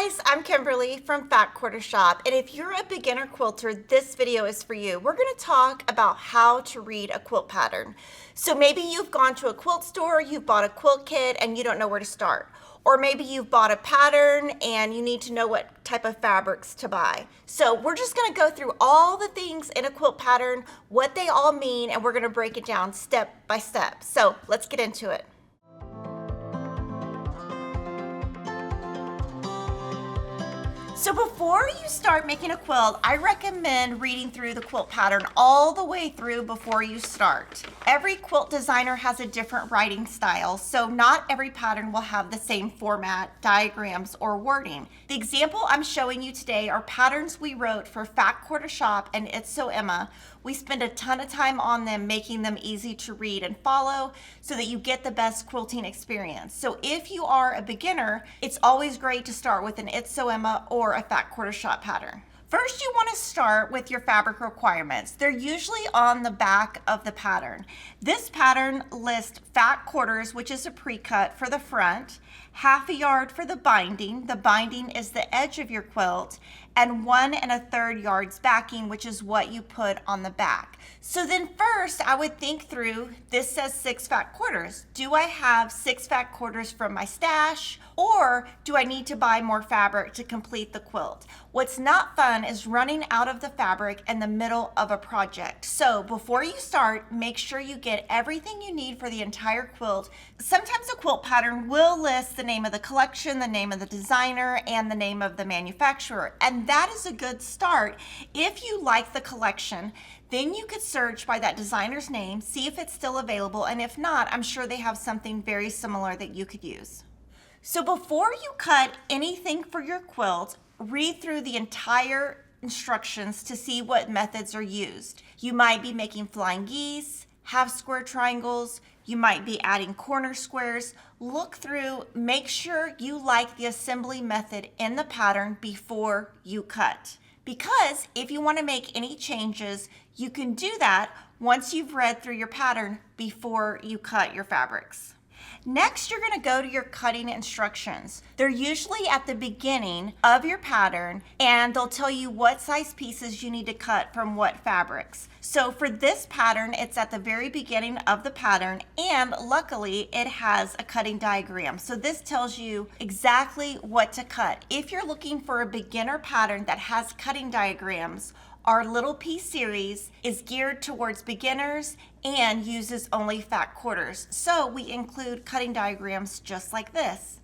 guys, I'm Kimberly from Fat Quarter Shop, and if you're a beginner quilter, this video is for you. We're going to talk about how to read a quilt pattern. So maybe you've gone to a quilt store, you've bought a quilt kit, and you don't know where to start. Or maybe you've bought a pattern and you need to know what type of fabrics to buy. So we're just going to go through all the things in a quilt pattern, what they all mean, and we're going to break it down step by step. So let's get into it. So before you start making a quilt, I recommend reading through the quilt pattern all the way through before you start. Every quilt designer has a different writing style, so not every pattern will have the same format, diagrams, or wording. The example I'm showing you today are patterns we wrote for Fat Quarter Shop and It's So Emma. We spend a ton of time on them, making them easy to read and follow so that you get the best quilting experience. So if you are a beginner, it's always great to start with an It's So Emma or a Fat Quarter Shop pattern. First, you want to start with your fabric requirements. They're usually on the back of the pattern. This pattern lists fat quarters, which is a pre-cut for the front, half a yard for the binding. The binding is the edge of your quilt, and 1 1/3 yards backing, which is what you put on the back. So then first, I would think through, this says 6 fat quarters. Do I have 6 fat quarters from my stash, or do I need to buy more fabric to complete the quilt? What's not fun is running out of the fabric in the middle of a project. So before you start, make sure you get everything you need for the entire quilt. Sometimes a quilt pattern will list the name of the collection, the name of the designer, and the name of the manufacturer. And that is a good start. If you like the collection, then you could search by that designer's name, see if it's still available, and if not, I'm sure they have something very similar that you could use. So before you cut anything for your quilt, read through the entire instructions to see what methods are used. You might be making flying geese, half square triangles, you might be adding corner squares. Look through, make sure you like the assembly method in the pattern before you cut. Because if you want to make any changes, you can do that once you've read through your pattern before you cut your fabrics. Next, you're going to go to your cutting instructions. They're usually at the beginning of your pattern, and they'll tell you what size pieces you need to cut from what fabrics. So for this pattern, it's at the very beginning of the pattern, and luckily it has a cutting diagram. So this tells you exactly what to cut. If you're looking for a beginner pattern that has cutting diagrams, our Little Piece series is geared towards beginners and uses only fat quarters. So we include cutting diagrams just like this.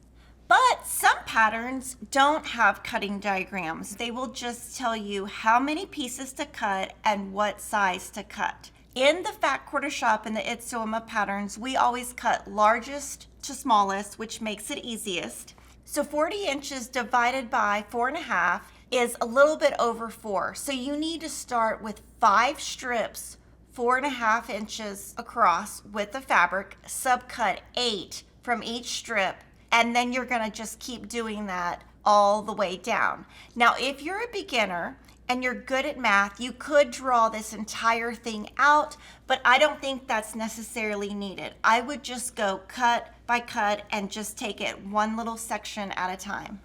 But some patterns don't have cutting diagrams. They will just tell you how many pieces to cut and what size to cut. In the Fat Quarter Shop and the It's So Emma patterns, we always cut largest to smallest, which makes it easiest. So 40 inches divided by 4.5 is a little bit over 4. So you need to start with 5 strips, 4.5 inches across with the fabric, subcut 8 from each strip, and then you're gonna just keep doing that all the way down. Now, if you're a beginner and you're good at math, you could draw this entire thing out, but I don't think that's necessarily needed. I would just go cut by cut and just take it one little section at a time.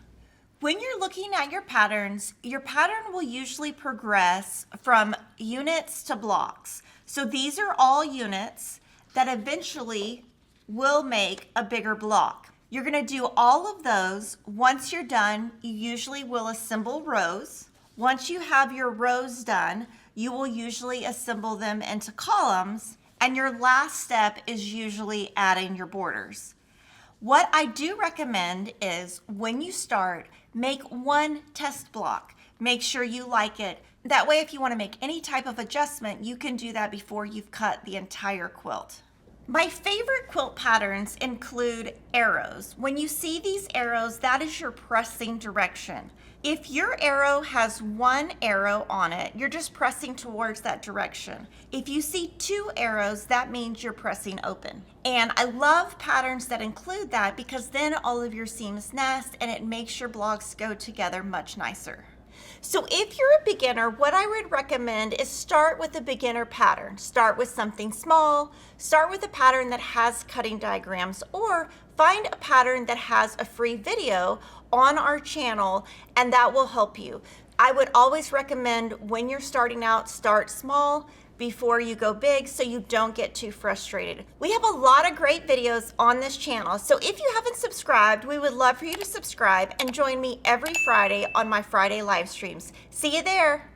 When you're looking at your patterns, your pattern will usually progress from units to blocks. So these are all units that eventually will make a bigger block. You're going to do all of those. Once you're done, you usually will assemble rows. Once you have your rows done, you will usually assemble them into columns, and your last step is usually adding your borders. What I do recommend is when you start, make one test block. Make sure you like it. That way, if you want to make any type of adjustment, you can do that before you've cut the entire quilt. My favorite quilt patterns include arrows. When you see these arrows, that is your pressing direction. If your arrow has 1 arrow on it, you're just pressing towards that direction. If you see 2 arrows, that means you're pressing open. And I love patterns that include that because then all of your seams nest and it makes your blocks go together much nicer. So if you're a beginner, what I would recommend is start with a beginner pattern. Start with something small, start with a pattern that has cutting diagrams, or find a pattern that has a free video on our channel, and that will help you. I would always recommend when you're starting out, start small before you go big so you don't get too frustrated. We have a lot of great videos on this channel, so if you haven't subscribed, we would love for you to subscribe and join me every Friday on my Friday live streams. See you there.